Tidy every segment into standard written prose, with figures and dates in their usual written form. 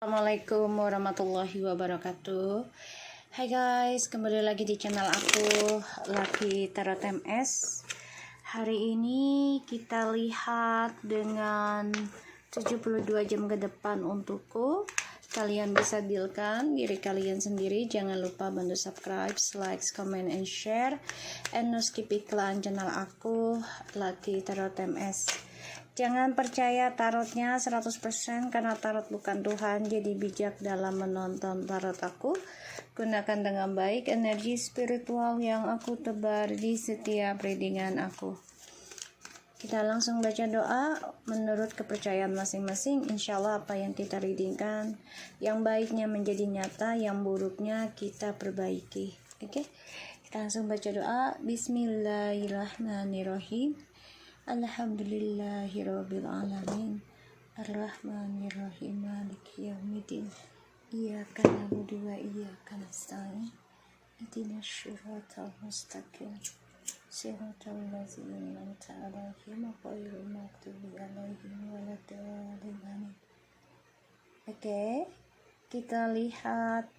Assalamualaikum warahmatullahi wabarakatuh. Hai guys, kembali lagi di channel aku Lucky Tarot MS. Hari ini kita lihat dengan 72 jam ke depan untukku. Kalian bisa dealkan diri kalian sendiri. Jangan lupa bantu subscribe, like, comment, and share. And no skip iklan channel aku Lucky Tarot MS. Jangan percaya tarotnya 100% karena tarot bukan Tuhan. Jadi bijak dalam menonton tarot aku. Gunakan dengan baik energi spiritual yang aku tebar di setiap readingan aku. Kita langsung baca doa menurut kepercayaan masing-masing. Insya Allah apa yang kita readingkan, yang baiknya menjadi nyata, yang buruknya kita perbaiki. Oke? Kita langsung baca doa. Bismillahirrahmanirrahim. Alhamdulillahirabbil alamin. Arrahmanirrahim. Maliki yaumiddin. Iyyaka na'budu wa iyyaka nasta'in. Ihdinas shiratal mustaqim. Shiratal ladzina an'amta 'alaihim ghairil maghdubi 'alaihim waladdallin. Oke, kita lihat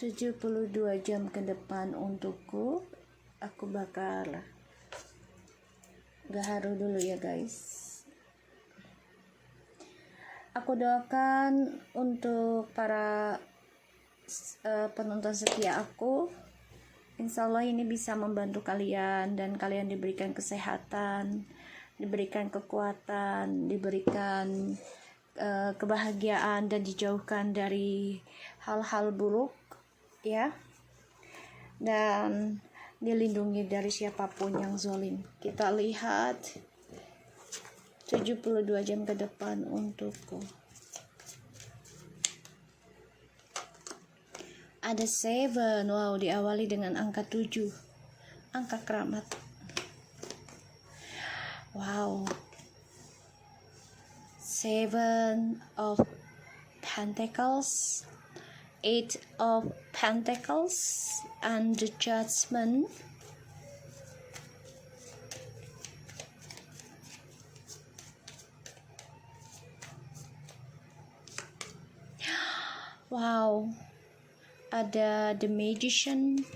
72 jam ke depan untukku. Aku bakal gaharu dulu ya guys. Aku doakan untuk para penonton setia aku. Insya Allah ini bisa membantu kalian dan kalian diberikan kesehatan, diberikan kekuatan, diberikan kebahagiaan dan dijauhkan dari hal-hal buruk ya. Dan dilindungi dari siapapun yang zalim. Kita lihat 72 jam ke depan untukku. Ada 7. Wow, diawali dengan angka 7. Angka keramat. Wow. 7 of Pentacles, 8 of Pentacles, and the Judgment. Wow, ada the Magician,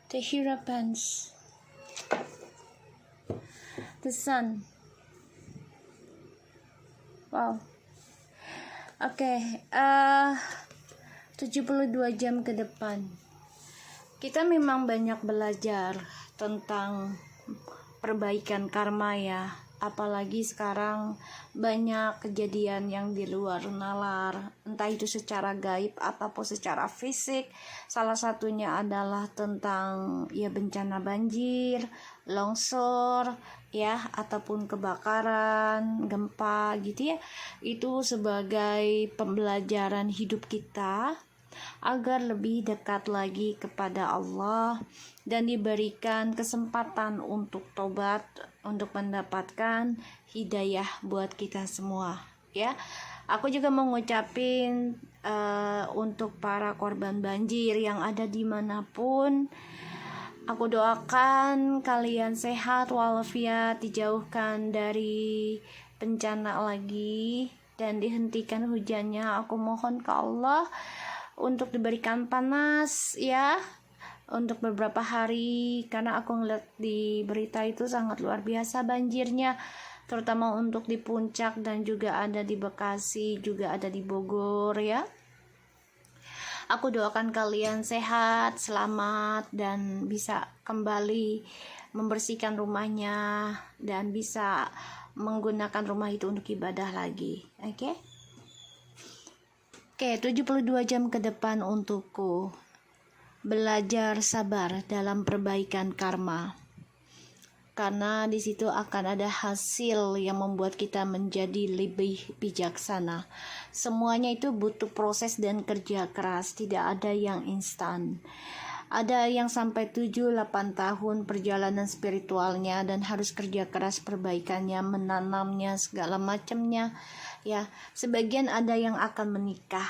the Hierophant, the Sun. Wow. Oke, 72 jam ke depan. Kita memang banyak belajar tentang perbaikan karma ya. Apalagi sekarang banyak kejadian yang di luar nalar, entah itu secara gaib ataupun secara fisik. Salah satunya adalah tentang ya bencana banjir, longsor ya, ataupun kebakaran, gempa gitu ya. Itu sebagai pembelajaran hidup kita agar lebih dekat lagi kepada Allah dan diberikan kesempatan untuk tobat, untuk mendapatkan hidayah buat kita semua ya. Aku juga mau ngucapin untuk para korban banjir yang ada dimanapun, aku doakan kalian sehat walafiat, dijauhkan dari bencana lagi dan dihentikan hujannya. Aku mohon ke Allah untuk diberikan panas ya untuk beberapa hari, karena aku ngeliat di berita itu sangat luar biasa banjirnya, terutama untuk di Puncak dan juga ada di Bekasi, juga ada di Bogor ya. Aku doakan kalian sehat, selamat, dan bisa kembali membersihkan rumahnya dan bisa menggunakan rumah itu untuk ibadah lagi. Oke, 72 jam ke depan untukku. Belajar sabar dalam perbaikan karma. Karena di situ akan ada hasil yang membuat kita menjadi lebih bijaksana. Semuanya itu butuh proses dan kerja keras, tidak ada yang instan. Ada yang sampai 7-8 tahun perjalanan spiritualnya dan harus kerja keras perbaikannya, menanamnya, segala macamnya ya. Sebagian ada yang akan menikah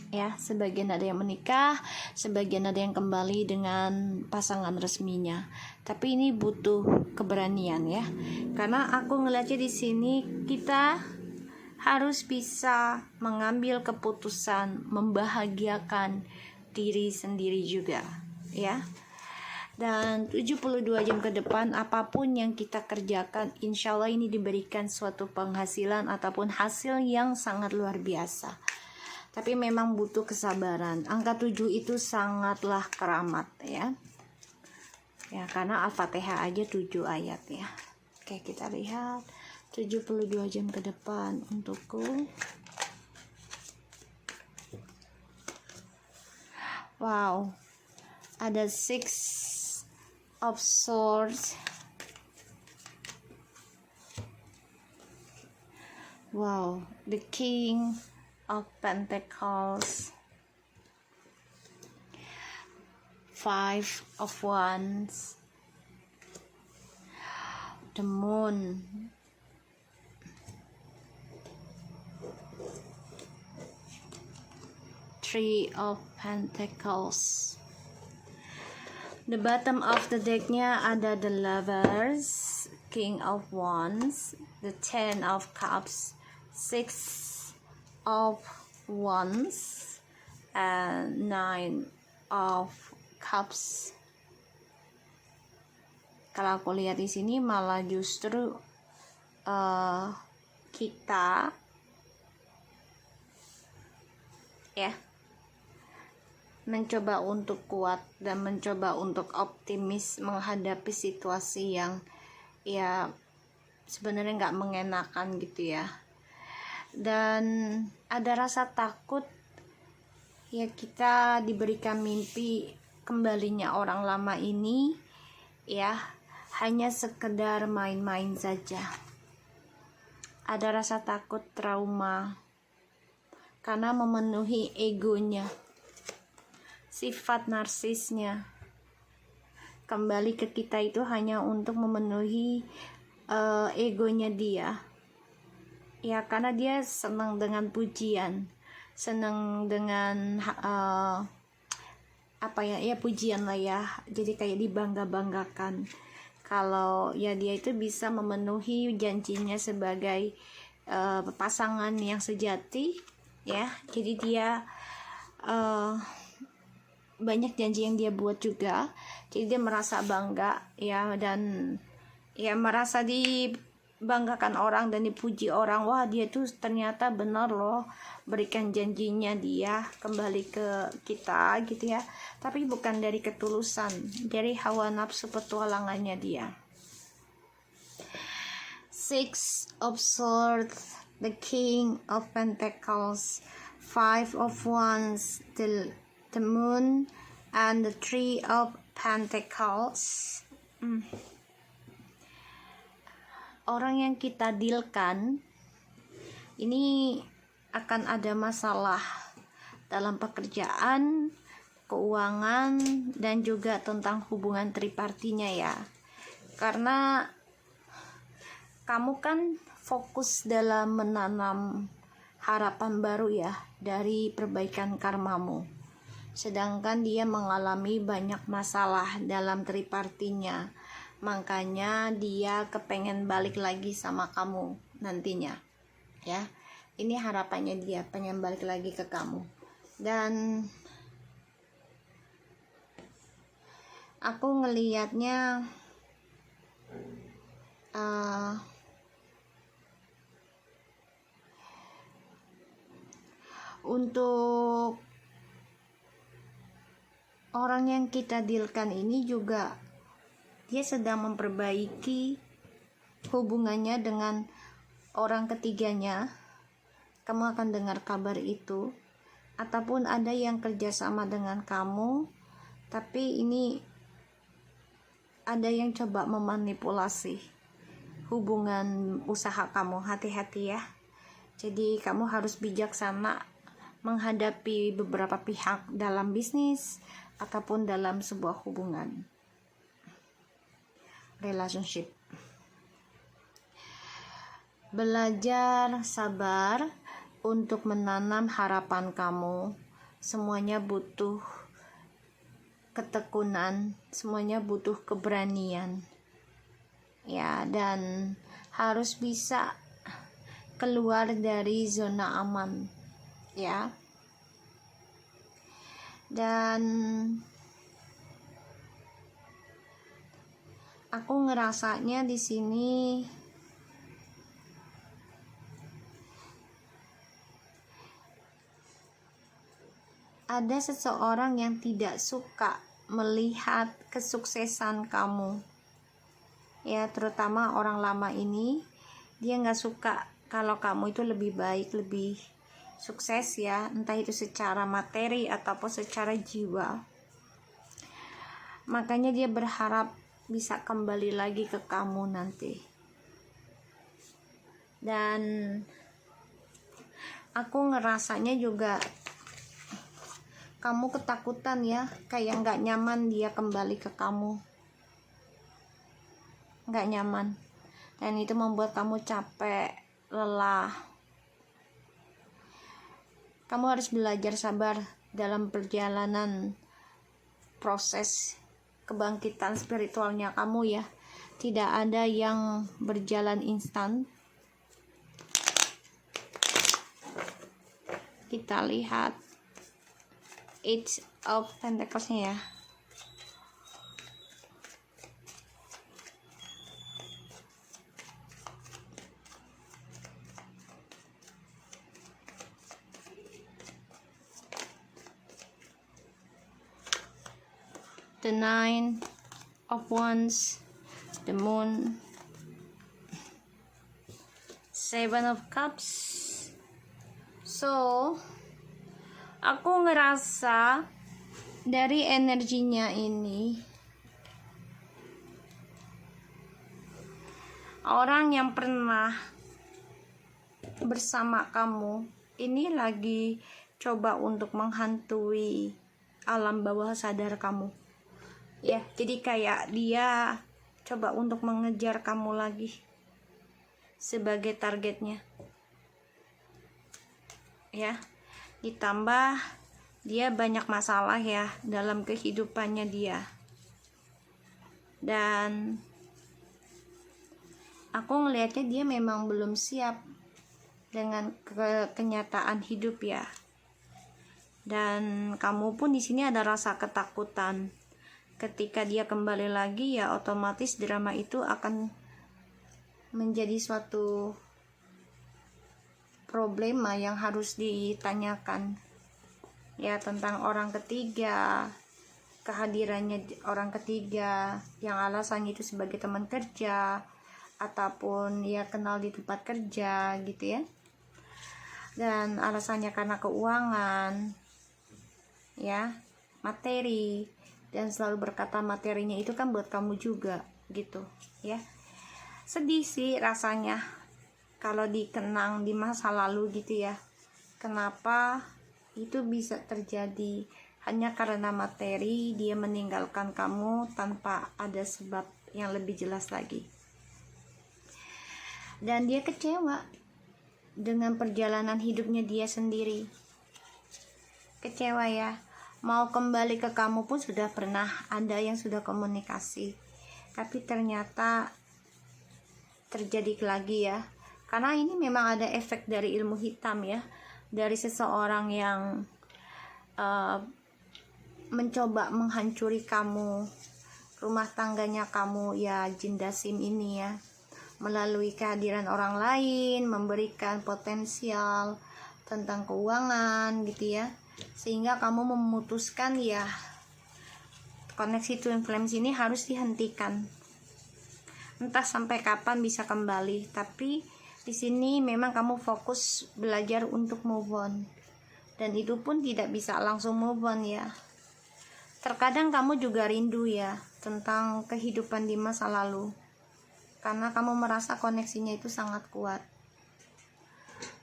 Ya, sebagian ada yang menikah, sebagian ada yang kembali dengan pasangan resminya. Tapi ini butuh keberanian ya. Karena aku ngeliatnya di sini kita harus bisa mengambil keputusan membahagiakan diri sendiri juga, ya. Dan 72 jam ke depan apapun yang kita kerjakan, insya Allah ini diberikan suatu penghasilan ataupun hasil yang sangat luar biasa. Tapi memang butuh kesabaran. Angka 7 itu sangatlah keramat ya. Ya, karena Al-Fatihah aja 7 ayat ya. Oke, kita lihat 72 jam ke depan untukku. Wow. Ada 6 of Swords. Wow, the King of Pentacles, 5 of Wands, the Moon, Three of Pentacles. The bottom of the decknya ada the Lovers, King of Wands, the Ten of Cups, 6 of Wands, and 9 of Cups. Kalau aku lihat di sini malah justru kita ya mencoba untuk kuat dan mencoba untuk optimis menghadapi situasi yang ya sebenarnya nggak mengenakan gitu ya. Dan ada rasa takut ya, kita diberikan mimpi kembalinya orang lama ini ya hanya sekedar main-main saja. Ada rasa takut trauma karena memenuhi egonya, sifat narsisnya kembali ke kita itu hanya untuk memenuhi egonya dia ya, karena dia senang dengan pujian, senang dengan pujian lah ya, jadi kayak dibangga-banggakan kalau ya dia itu bisa memenuhi janjinya sebagai pasangan yang sejati ya. Jadi dia banyak janji yang dia buat juga, jadi dia merasa bangga ya, dan ya merasa dibanggakan orang dan dipuji orang. Wah, dia tuh ternyata benar loh berikan janjinya dia kembali ke kita gitu ya, tapi bukan dari ketulusan, dari hawa nafsu petualangannya dia. 6 of Swords, the King of Pentacles, 5 of Wands, the Moon, and the Three of Pentacles. Orang yang kita dealkan ini akan ada masalah dalam pekerjaan, keuangan, dan juga tentang hubungan tripartinya ya. Karena kamu kan fokus dalam menanam harapan baru ya dari perbaikan karmamu. Sedangkan dia mengalami banyak masalah dalam tripartinya. Makanya dia kepengen balik lagi sama kamu nantinya. Ya. Ini harapannya dia, pengen balik lagi ke kamu. Dan aku ngelihatnya untuk orang yang kita dealkan ini juga dia sedang memperbaiki hubungannya dengan orang ketiganya. Kamu akan dengar kabar itu, ataupun ada yang kerjasama dengan kamu, tapi ini ada yang coba memanipulasi hubungan usaha kamu. Hati-hati ya. Jadi kamu harus bijaksana menghadapi beberapa pihak dalam bisnis ataupun dalam sebuah hubungan relationship. Belajar sabar untuk menanam harapan kamu semuanya butuh ketekunan, semuanya butuh keberanian ya, dan harus bisa keluar dari zona aman ya. Dan aku ngerasanya di sini ada seseorang yang tidak suka melihat kesuksesan kamu ya, terutama orang lama ini. Dia nggak suka kalau kamu itu lebih baik, lebih sukses ya, entah itu secara materi ataupun secara jiwa. Makanya dia berharap bisa kembali lagi ke kamu nanti. Dan aku ngerasanya juga kamu ketakutan ya, kayak nggak nyaman dia kembali ke kamu, nggak nyaman, dan itu membuat kamu capek, lelah. Kamu harus belajar sabar dalam perjalanan proses kebangkitan spiritualnya kamu ya. Tidak ada yang berjalan instan. Kita lihat Eight of Pentacles-nya ya. The Nine of Wands, the Moon, Seven of Cups. So, aku ngerasa dari energinya ini, orang yang pernah bersama kamu ini lagi coba untuk menghantui alam bawah sadar kamu ya. Jadi kayak dia coba untuk mengejar kamu lagi sebagai targetnya ya. Ditambah dia banyak masalah ya dalam kehidupannya dia, dan aku ngelihatnya dia memang belum siap dengan kenyataan hidup ya. Dan kamu pun di sini ada rasa ketakutan. Ketika dia kembali lagi ya, otomatis drama itu akan menjadi suatu problema yang harus ditanyakan ya, tentang orang ketiga, kehadirannya orang ketiga yang alasannya itu sebagai teman kerja ataupun ya kenal di tempat kerja gitu ya, dan alasannya karena keuangan ya, materi, dan selalu berkata materinya itu kan buat kamu juga gitu ya. Sedih sih rasanya kalau dikenang di masa lalu gitu ya, kenapa itu bisa terjadi hanya karena materi. Dia meninggalkan kamu tanpa ada sebab yang lebih jelas lagi, dan dia kecewa dengan perjalanan hidupnya dia sendiri. Kecewa ya, mau kembali ke kamu pun sudah pernah ada yang sudah komunikasi, tapi ternyata terjadi lagi ya, karena ini memang ada efek dari ilmu hitam ya, dari seseorang yang mencoba menghancuri kamu, rumah tangganya kamu ya, jin dasim ini ya, melalui kehadiran orang lain, memberikan potensial tentang keuangan gitu ya, sehingga kamu memutuskan ya koneksi twin flames ini harus dihentikan. Entah sampai kapan bisa kembali, tapi di sini memang kamu fokus belajar untuk move on, dan itu pun tidak bisa langsung move on ya. Terkadang kamu juga rindu ya tentang kehidupan di masa lalu, karena kamu merasa koneksinya itu sangat kuat.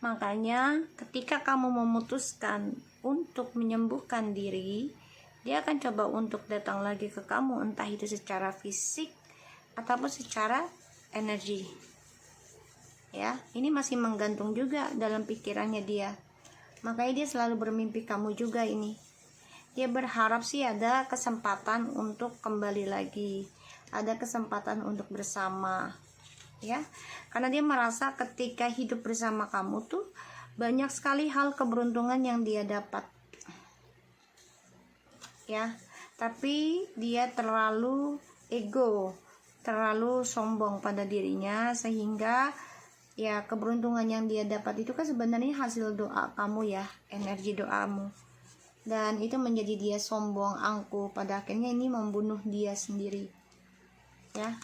Makanya ketika kamu memutuskan untuk menyembuhkan diri, dia akan coba untuk datang lagi ke kamu, entah itu secara fisik ataupun secara energi ya. Ini masih menggantung juga dalam pikirannya dia, Makanya dia selalu bermimpi kamu juga ini. Dia berharap sih ada kesempatan untuk kembali lagi, ada kesempatan untuk bersama, ya. Karena dia merasa ketika hidup bersama kamu tuh banyak sekali hal keberuntungan yang dia dapat, ya. Tapi dia terlalu ego, terlalu sombong pada dirinya, sehingga ya keberuntungan yang dia dapat itu kan sebenarnya hasil doa kamu, ya, energi doamu. Dan itu menjadi dia sombong, angkuh, pada akhirnya ini membunuh dia sendiri, ya.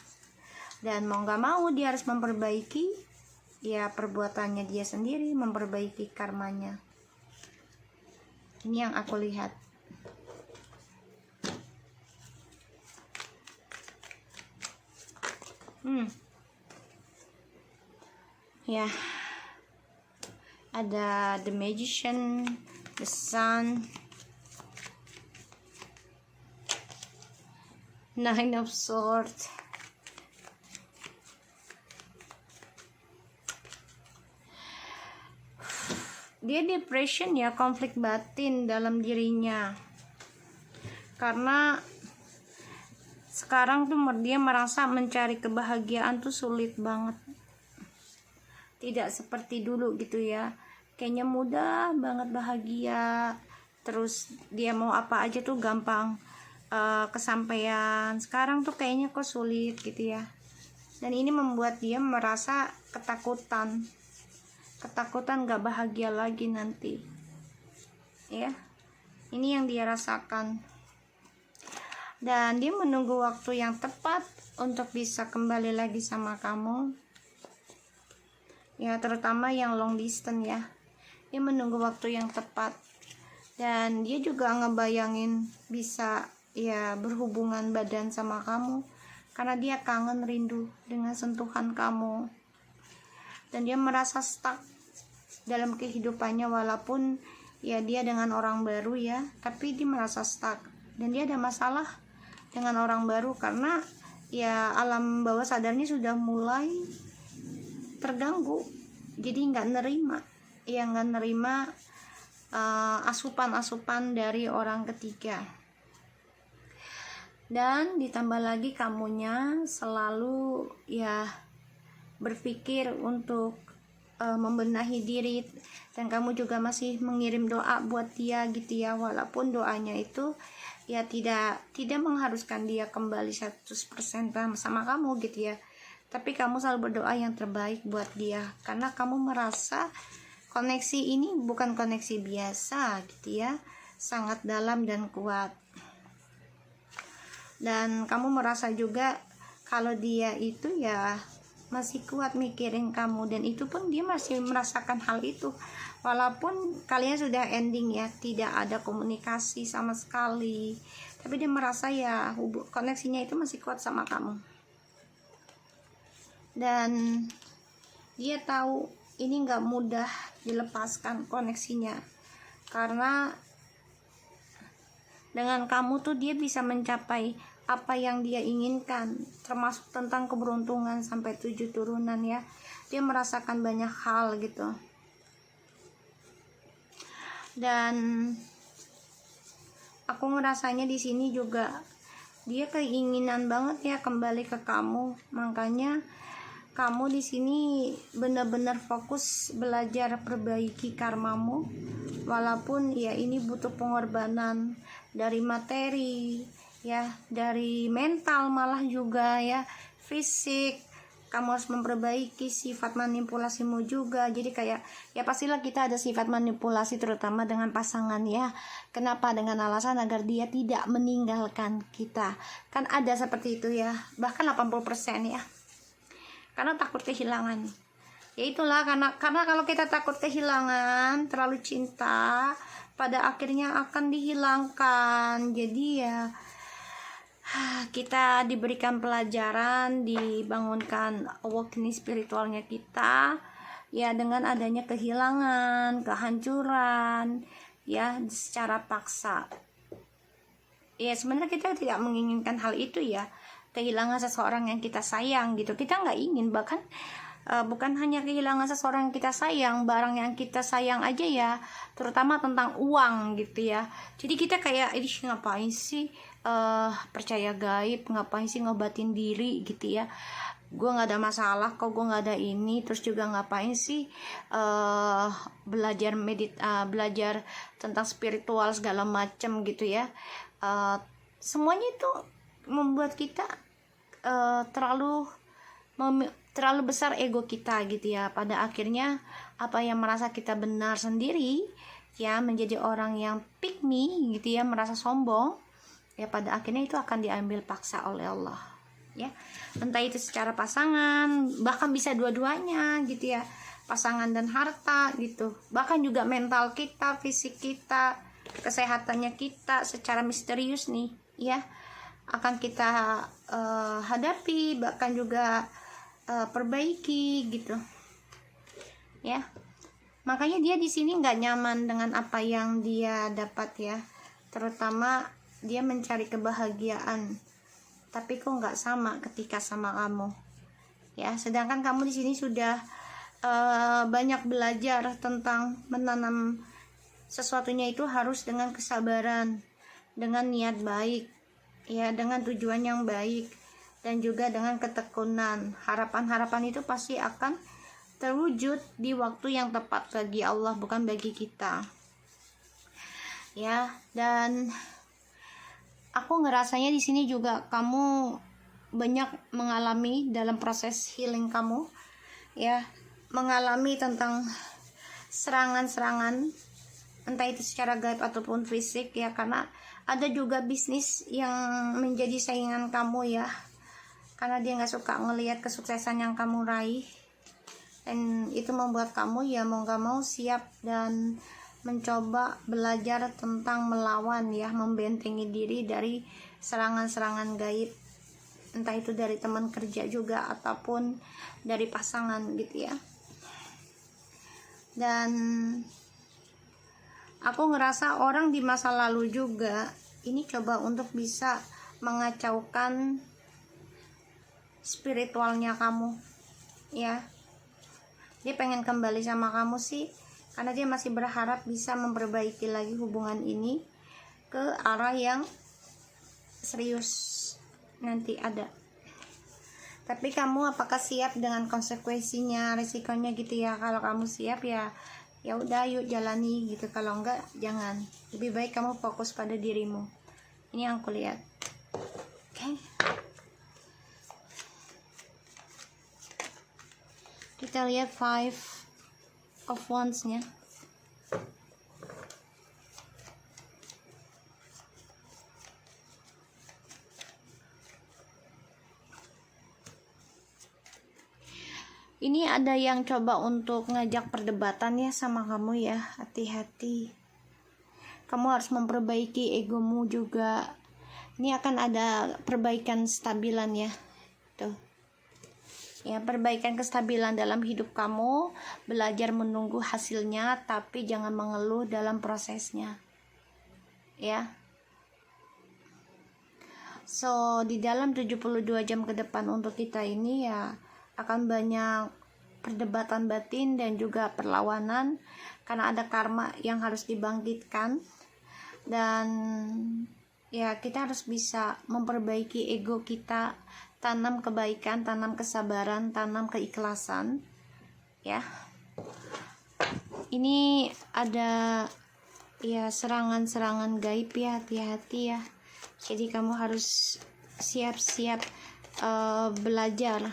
Dan mau gak mau dia harus memperbaiki ya perbuatannya dia sendiri, memperbaiki karmanya. Ini yang aku lihat. Ya, ada The Magician, The Sun, Nine of Swords, dia depression, ya, konflik batin dalam dirinya, karena sekarang tuh dia merasa mencari kebahagiaan tuh sulit banget, tidak seperti dulu gitu ya, kayaknya mudah banget bahagia, terus dia mau apa aja tuh gampang kesampaian. Sekarang tuh kayaknya kok sulit gitu ya, dan ini membuat dia merasa ketakutan gak bahagia lagi nanti, ya. Ini yang dia rasakan, dan dia menunggu waktu yang tepat untuk bisa kembali lagi sama kamu, ya, terutama yang long distance, ya. Dia menunggu waktu yang tepat, dan dia juga ngebayangin bisa ya berhubungan badan sama kamu, karena dia kangen, rindu dengan sentuhan kamu, dan dia merasa stuck dalam kehidupannya, walaupun ya dia dengan orang baru, ya, tapi dia merasa stuck, dan dia ada masalah dengan orang baru karena ya alam bawah sadarnya sudah mulai terganggu, jadi nggak nerima asupan-asupan dari orang ketiga. Dan ditambah lagi kamunya selalu ya berpikir untuk membenahi diri, dan kamu juga masih mengirim doa buat dia gitu ya, walaupun doanya itu ya tidak mengharuskan dia kembali 100% sama kamu gitu ya, tapi kamu selalu berdoa yang terbaik buat dia, karena kamu merasa koneksi ini bukan koneksi biasa gitu ya, sangat dalam dan kuat. Dan kamu merasa juga kalau dia itu ya masih kuat mikirin kamu, dan itu pun dia masih merasakan hal itu walaupun kalian sudah ending, ya, tidak ada komunikasi sama sekali, tapi dia merasa ya koneksinya itu masih kuat sama kamu, dan dia tahu ini nggak mudah dilepaskan koneksinya, karena dengan kamu tuh dia bisa mencapai apa yang dia inginkan, termasuk tentang keberuntungan sampai 7 turunan, ya. Dia merasakan banyak hal gitu, dan aku ngerasanya di sini juga dia keinginan banget ya kembali ke kamu, makanya kamu di sini benar-benar fokus belajar perbaiki karmamu, walaupun ya ini butuh pengorbanan dari materi, ya, dari mental, malah juga ya fisik. Kamu harus memperbaiki sifat manipulasimu juga. Jadi kayak ya pastilah kita ada sifat manipulasi, terutama dengan pasangan, ya. Kenapa? Dengan alasan agar dia tidak meninggalkan kita, kan ada seperti itu ya, bahkan 80% ya, karena takut kehilangan. Ya itulah, karena kalau kita takut kehilangan, terlalu cinta, pada akhirnya akan dihilangkan. Jadi ya kita diberikan pelajaran, dibangunkan awakening spiritualnya kita, ya, dengan adanya kehilangan, kehancuran, ya, secara paksa. Ya sebenarnya kita tidak menginginkan hal itu, ya, kehilangan seseorang yang kita sayang gitu, kita nggak ingin, bahkan bukan hanya kehilangan seseorang yang kita sayang, barang yang kita sayang aja ya, terutama tentang uang gitu ya. Jadi kita kayak ini ngapain sih percaya gaib, ngapain sih ngobatin diri gitu ya. Gue nggak ada masalah kok, gue nggak ada ini. Terus juga ngapain sih belajar tentang spiritual segala macem gitu ya. Semuanya itu membuat kita terlalu besar ego kita gitu ya. Pada akhirnya apa yang merasa kita benar sendiri ya, menjadi orang yang pick me gitu ya, merasa sombong ya, pada akhirnya itu akan diambil paksa oleh Allah ya. Entah itu secara pasangan, bahkan bisa dua-duanya gitu ya, pasangan dan harta gitu, bahkan juga mental kita, fisik kita, kesehatannya kita secara misterius nih ya, akan kita hadapi, bahkan juga perbaiki gitu ya. Makanya dia di sini nggak nyaman dengan apa yang dia dapat ya, terutama dia mencari kebahagiaan, tapi kok nggak sama ketika sama kamu ya. Sedangkan kamu di sini sudah banyak belajar tentang menanam sesuatunya itu harus dengan kesabaran, dengan niat baik ya, dengan tujuan yang baik, dan juga dengan ketekunan. Harapan-harapan itu pasti akan terwujud di waktu yang tepat bagi Allah, bukan bagi kita ya. Dan aku ngerasanya di sini juga kamu banyak mengalami dalam proses healing kamu ya, mengalami tentang serangan-serangan, entah itu secara gaib ataupun fisik ya, karena ada juga bisnis yang menjadi saingan kamu ya, karena dia nggak suka ngelihat kesuksesan yang kamu raih, dan itu membuat kamu ya mau nggak mau siap dan mencoba belajar tentang melawan ya, membentengi diri dari serangan-serangan gaib, entah itu dari teman kerja juga ataupun dari pasangan gitu ya. Dan aku ngerasa orang di masa lalu juga ini coba untuk bisa mengacaukan spiritualnya kamu ya. Dia pengen kembali sama kamu sih, karena dia masih berharap bisa memperbaiki lagi hubungan ini ke arah yang serius nanti ada. Tapi kamu apakah siap dengan konsekuensinya, resikonya gitu ya? Kalau kamu siap ya udah yuk jalani gitu, kalau enggak jangan. Lebih baik kamu fokus pada dirimu. Ini yang aku lihat. Oke. Kita lihat 5 of Wands nya. Ini ada yang coba untuk ngajak perdebatan ya sama kamu ya. Hati-hati, kamu harus memperbaiki egomu juga. Ini akan ada perbaikan stabilan ya. Tuh ya, perbaikan kestabilan dalam hidup kamu. Belajar menunggu hasilnya, tapi jangan mengeluh dalam prosesnya ya. So di dalam 72 jam ke depan untuk kita ini ya akan banyak perdebatan batin dan juga perlawanan, karena ada karma yang harus dibangkitkan. Dan ya kita harus bisa memperbaiki ego kita, tanam kebaikan, tanam kesabaran, tanam keikhlasan ya. Ini ada ya serangan-serangan gaib ya, hati-hati ya. Jadi kamu harus siap-siap belajar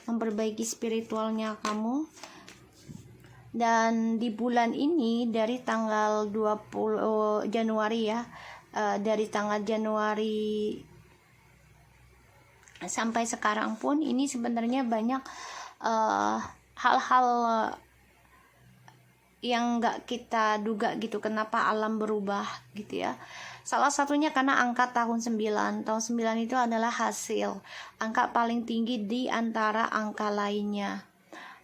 memperbaiki spiritualnya kamu. Dan di bulan ini dari tanggal 20 Januari ya, dari tanggal Januari sampai sekarang pun ini sebenarnya banyak hal-hal yang nggak kita duga gitu, kenapa alam berubah gitu ya. Salah satunya karena angka tahun 9. Tahun 9 itu adalah hasil, angka paling tinggi di antara angka lainnya.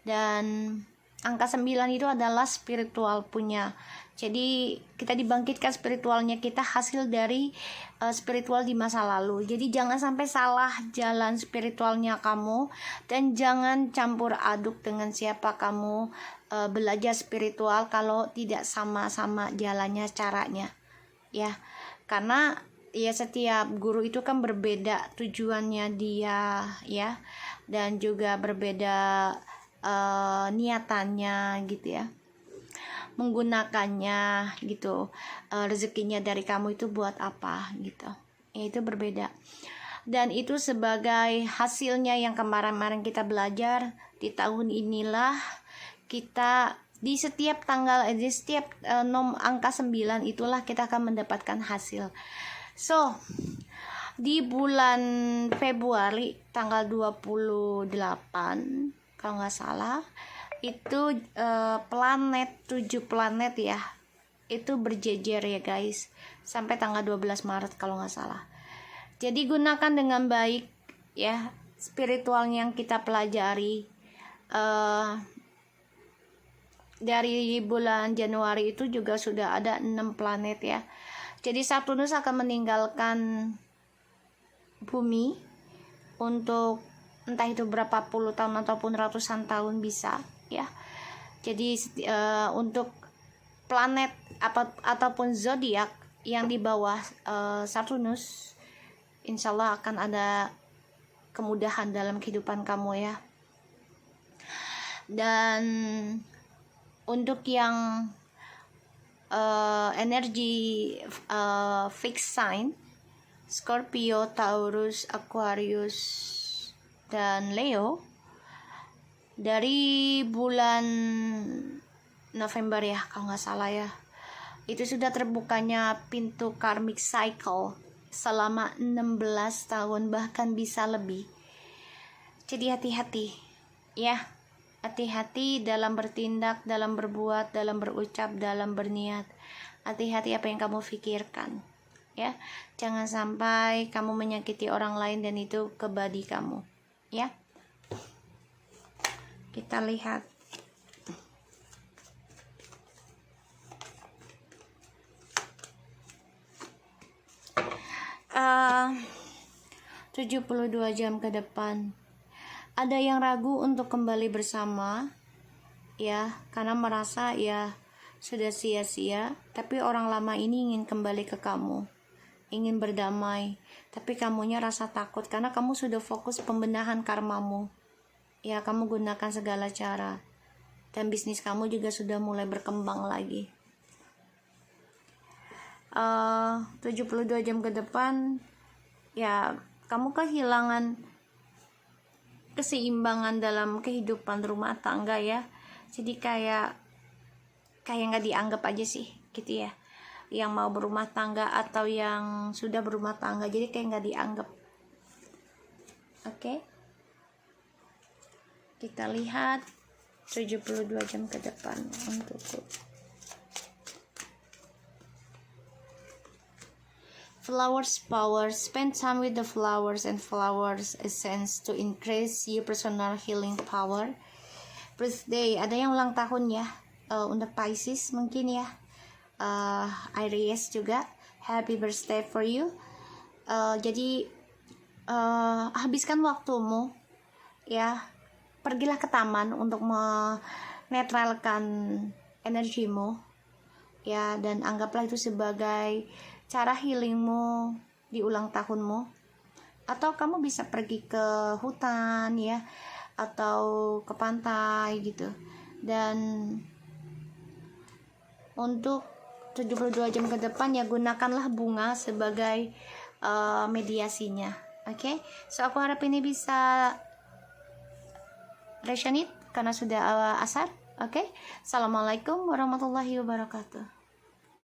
Dan angka 9 itu adalah spiritual punya. Jadi kita dibangkitkan spiritualnya kita hasil dari spiritual di masa lalu. Jadi jangan sampai salah jalan spiritualnya kamu, dan jangan campur aduk dengan siapa kamu belajar spiritual kalau tidak sama-sama jalannya, caranya ya. Karena ya setiap guru itu kan berbeda tujuannya dia ya, dan juga berbeda niatannya gitu ya, menggunakannya gitu, rezekinya dari kamu itu buat apa gitu ya, itu berbeda. Dan itu sebagai hasilnya yang kemarin-kemarin kita belajar di tahun inilah, kita di setiap tanggal, di setiap angka 9 itulah kita akan mendapatkan hasil. So di bulan Februari tanggal 28 kalau nggak salah itu planet 7 planet ya itu berjejer ya guys, sampai tanggal 12 Maret kalau nggak salah. Jadi gunakan dengan baik ya spiritualnya yang kita pelajari. Dari bulan Januari itu juga sudah ada 6 planet ya. Jadi Saturnus akan meninggalkan bumi untuk entah itu berapa puluh tahun ataupun ratusan tahun bisa ya. Jadi untuk planet ataupun zodiak yang di bawah Saturnus, insya Allah akan ada kemudahan dalam kehidupan kamu ya. Dan untuk yang energi fixed sign Scorpio, Taurus, Aquarius, dan Leo, dari bulan November ya kalau nggak salah ya, itu sudah terbukanya pintu karmic cycle selama 16 tahun bahkan bisa lebih. Jadi hati-hati ya, hati-hati dalam bertindak, dalam berbuat, dalam berucap, dalam berniat. Hati-hati apa yang kamu pikirkan ya, jangan sampai kamu menyakiti orang lain dan itu ke body kamu ya. Kita lihat 72 jam ke depan. Ada yang ragu untuk kembali bersama ya, karena merasa ya sudah sia-sia, tapi orang lama ini ingin kembali ke kamu, ingin berdamai, tapi kamunya rasa takut karena kamu sudah fokus pembenahan karmamu ya. Kamu gunakan segala cara dan bisnis kamu juga sudah mulai berkembang lagi. 72 jam ke depan ya, kamu kehilangan keseimbangan dalam kehidupan rumah tangga ya. Jadi kayak nggak dianggap aja sih gitu ya, yang mau berumah tangga atau yang sudah berumah tangga, jadi kayak nggak dianggap. Oke, kita lihat 72 jam ke depan untukku. Flowers power. Spend time with the flowers and flowers essence to increase your personal healing power. Birthday, ada yang ulang tahun ya, untuk Pisces mungkin ya, Aries juga. Happy birthday for you. Jadi habiskan waktumu ya, pergilah ke taman untuk menetralkan energimu ya, dan anggaplah itu sebagai cara healingmu di ulang tahunmu. Atau kamu bisa pergi ke hutan ya, atau ke pantai gitu. Dan untuk 72 jam ke depan ya, gunakanlah bunga sebagai mediasinya. Oke, so aku harap ini bisa resonate karena sudah asar. Oke, assalamualaikum warahmatullahi wabarakatuh.